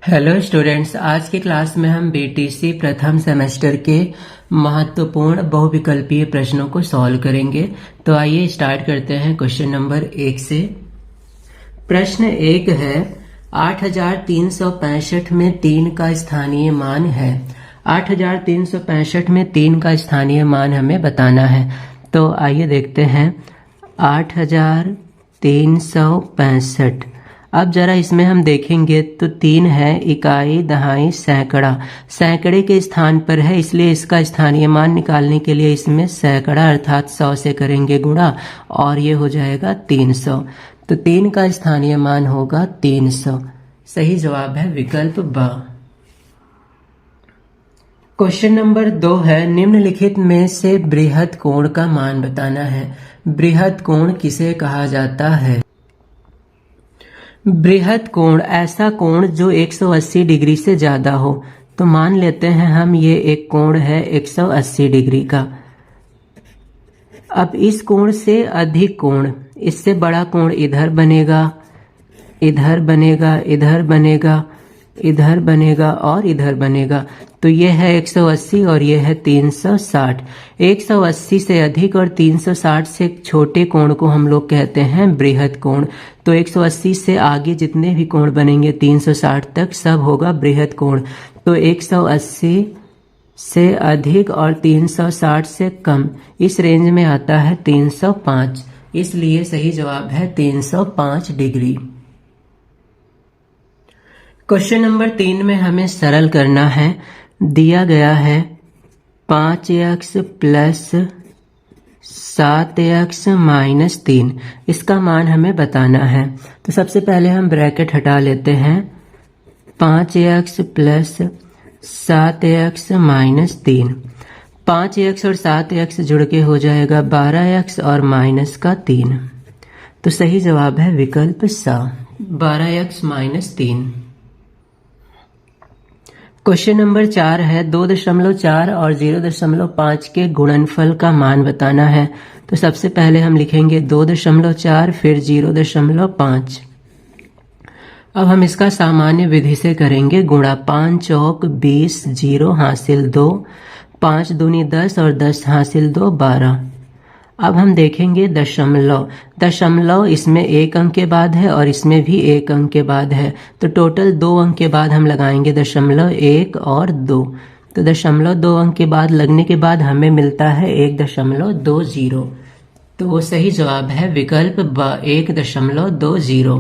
Hello students, आज की class में हम बीटीसी प्रथम सेमेस्टर के महत्वपूर्ण बहुविकल्पीय प्रश्नों को सॉल्व करेंगे। तो आइए स्टार्ट करते हैं क्वेश्चन नंबर 1 से। प्रश्न 1 है 8365 में 3 का स्थानीय मान है। 8365 में 3 का स्थानीय मान हमें बताना है। तो आइए देखते हैं 8365। अब जरा इसमें हम देखेंगे तो 3 है इकाई, दहाई, सैकड़ा। सैकड़े के स्थान पर है, इसलिए इसका स्थानीय मान निकालने के लिए इसमें सैकड़ा अर्थात 100 से करेंगे गुणा और ये हो जाएगा 300। तो 3 का स्थानीय मान होगा 300। सही जवाब है विकल्प ब। क्वेश्चन नंबर 2 है निम्नलिखित में से बृहद कोण का मान बताना है। बृहद कोण किसे कहा जाता है? बृहद कोण ऐसा कोण जो 180 डिग्री से ज्यादा हो। तो मान लेते हैं हम ये एक कोण है 180 डिग्री का। अब इस कोण से अधिक कोण, इससे बड़ा कोण इधर बनेगा, इधर बनेगा, इधर बनेगा, इधर बनेगा और इधर बनेगा। तो ये है 180 और ये है 360। 180 से अधिक और 360 से छोटे कोण को हम लोग कहते हैं बृहद कोण। तो 180 से आगे जितने भी कोण बनेंगे 360 तक सब होगा बृहद कोण। तो 180 से अधिक और 360 से कम, इस रेंज में आता है 305। इसलिए सही जवाब है 305 डिग्री। क्वेश्चन नंबर 3 में हमें सरल करना है। दिया गया है 5x प्लस 7x माइनस 3। इसका मान हमें बताना है। तो सबसे पहले हम ब्रैकेट हटा लेते हैं। 5x plus 7x minus 3। 5x और 7x जुड़ के हो जाएगा 12x और माइनस का 3। तो सही जवाब है विकल्प सा, 12x माइनस 3। क्वेश्चन नंबर 4 है 2.4 और 0.5 के गुणनफल का मान बताना है। तो सबसे पहले हम लिखेंगे 2.4 फिर 0.5। अब हम इसका सामान्य विधि से करेंगे गुणा। 5 चौक 20, 0 हासिल 2, 5 दूनी 10 और 10 हासिल 2 12। अब हम देखेंगे दशमलव। दशमलव इसमें एक अंक के बाद है और इसमें भी एक अंक के बाद है। तो टोटल 2 अंक के बाद हम लगाएंगे दशमलव 1 और 2। तो दशमलव 2 अंक के बाद लगने के बाद हमें मिलता है 1.20। तो वो सही जवाब है विकल्प ब, 1.20।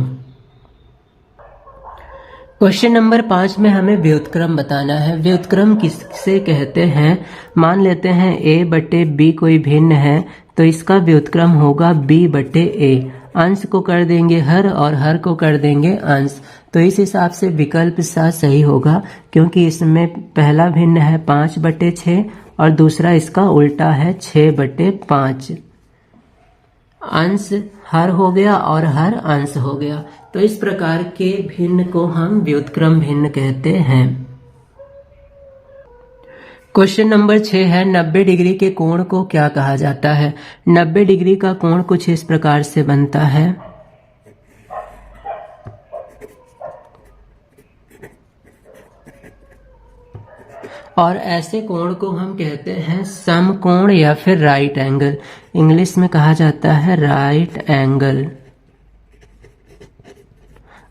क्वेश्चन नंबर 5 में हमें व्युत्क्रम बताना है। व्युत्क्रम किससे कहते हैं? मान लेते हैं a बटे b कोई भिन्न है, तो इसका व्युत्क्रम होगा b बटे a। अंश को कर देंगे हर और हर को कर देंगे अंश। तो इस हिसाब से विकल्प सा सही होगा, क्योंकि इसमें पहला भिन्न है 5 बटे 6 और दूसरा इसका उल्टा है 6 बटे 5। अंश हर हो गया और हर अंश हो गया। तो इस प्रकार के भिन्न को हम व्युत्क्रम भिन्न कहते हैं। क्वेश्चन नंबर 6 है 90 डिग्री के कोण को क्या कहा जाता है? 90 डिग्री का कोण कुछ इस प्रकार से बनता है। और ऐसे कोण को हम कहते हैं समकोण या फिर राइट एंगल। इंग्लिश में कहा जाता है राइट एंगल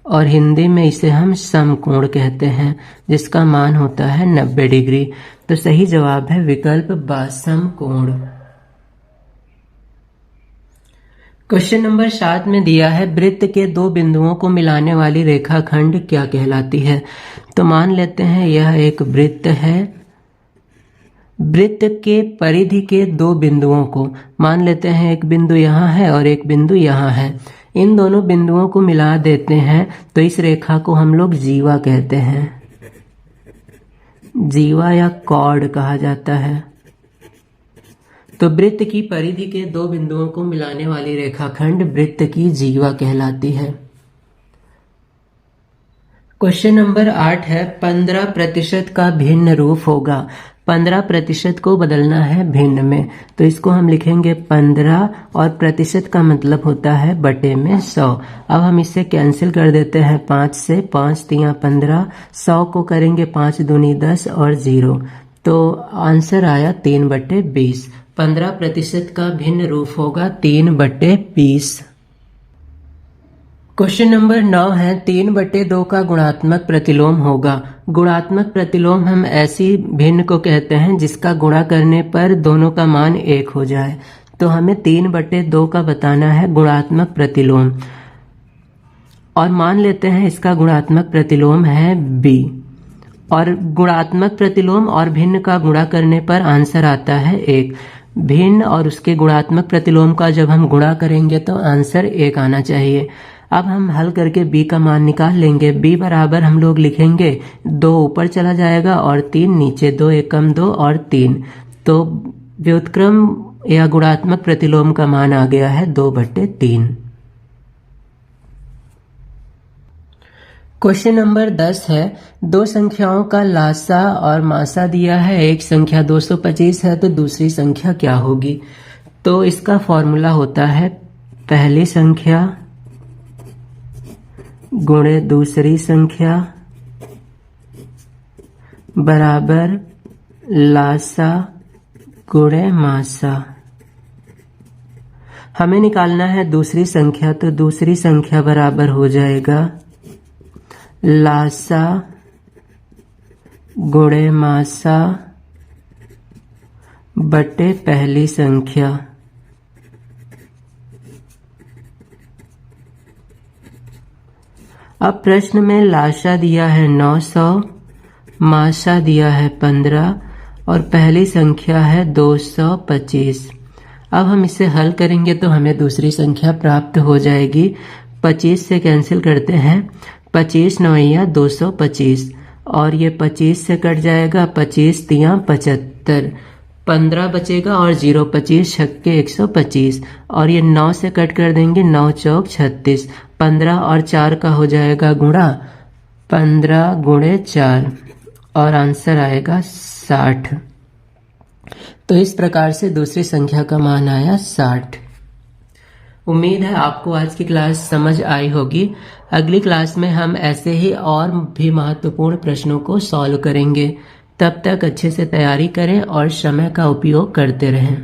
और हिंदी में इसे हम समकोण कहते हैं, जिसका मान होता है 90 डिग्री। तो सही जवाब है विकल्प ब, समकोण। क्वेश्चन नंबर 7 में दिया है वृत्त के 2 बिंदुओं को मिलाने वाली रेखाखंड क्या कहलाती है? तो मान लेते हैं यह एक वृत्त है। वृत्त के परिधि के 2 बिंदुओं को मान लेते हैं, एक बिंदु यहाँ है और एक बिंदु यहाँ है। इन दोनों बिंदुओं को मिला देते हैं तो इस रेखा को हम लोग जीवा कहते हैं। जीवा या कॉर्ड कहा जाता है। तो वृत्त की परिधि के 2 बिंदुओं को मिलाने वाली रेखाखंड वृत्त की जीवा कहलाती है। क्वेश्चन नंबर 8 है 15% का भिन्न रूप होगा। 15% को बदलना है भिन्न में, तो इसको हम लिखेंगे 15 और प्रतिशत का मतलब होता है बटे में 100। अब हम इसे कैंसिल कर देते हैं 5 से, 5 तिया 15, 100 को करेंगे 5 दूनी 10 और 0, तो आंसर आया 3/20। 15% का भिन्न रूप होगा 3/20। क्वेश्चन नंबर 9 है 3/2 का गुणात्मक प्रतिलोम होगा। गुणात्मक प्रतिलोम हम ऐसी भिन्न को कहते हैं जिसका गुणा करने पर दोनों का मान 1 हो जाए। तो हमें 3/2 का बताना है गुणात्मक प्रतिलोम, और मान लेते हैं इसका गुणात्मक प्रतिलोम है b। और गुणात्मक प्रतिलोम और भिन्न का गुणा करने पर आंसर आता है 1। भिन्न और उसके गुणात्मक प्रतिलोम का जब हम गुणा करेंगे तो आंसर 1 आना चाहिए। अब हम हल करके b का मान निकाल लेंगे। b बराबर हम लोग लिखेंगे 2 ऊपर चला जाएगा और 3 नीचे, 2 एकम 2 और 3, तो व्युत्क्रम या गुणात्मक प्रतिलोम का मान आ गया है 2/3। क्वेश्चन नंबर 10 है 2 संख्याओं का लासा और मासा दिया है। एक संख्या 225 है तो दूसरी संख्या क्या होगी? तो इसका फॉर्मूला होता है पहली संख्या गुणे दूसरी संख्या बराबर लासा गुणे मासा। हमें निकालना है दूसरी संख्या, तो दूसरी संख्या बराबर हो जाएगा लासा गुणे मासा बटे पहली संख्या। अब प्रश्न में लासा दिया है 900, मासा दिया है 15 और पहली संख्या है 225। अब हम इसे हल करेंगे तो हमें दूसरी संख्या प्राप्त हो जाएगी। 25 से कैंसिल करते हैं, 25 9 225 और ये 25 से कट जाएगा, 25 तिया 75, 15 बचेगा और 0 25 छक्के 125 और ये 9 से कट कर देंगे, 9 चौक 36, 15 और 4 का हो जाएगा गुणा, 15 गुणे 4 और आंसर आएगा 60। तो इस प्रकार से दूसरी संख्या का मान आया 60। उम्मीद है आपको आज की क्लास समझ आई होगी। अगली क्लास में हम ऐसे ही और भी महत्वपूर्ण प्रश्नों को सॉल्व करेंगे। तब तक अच्छे से तैयारी करें और समय का उपयोग करते रहें।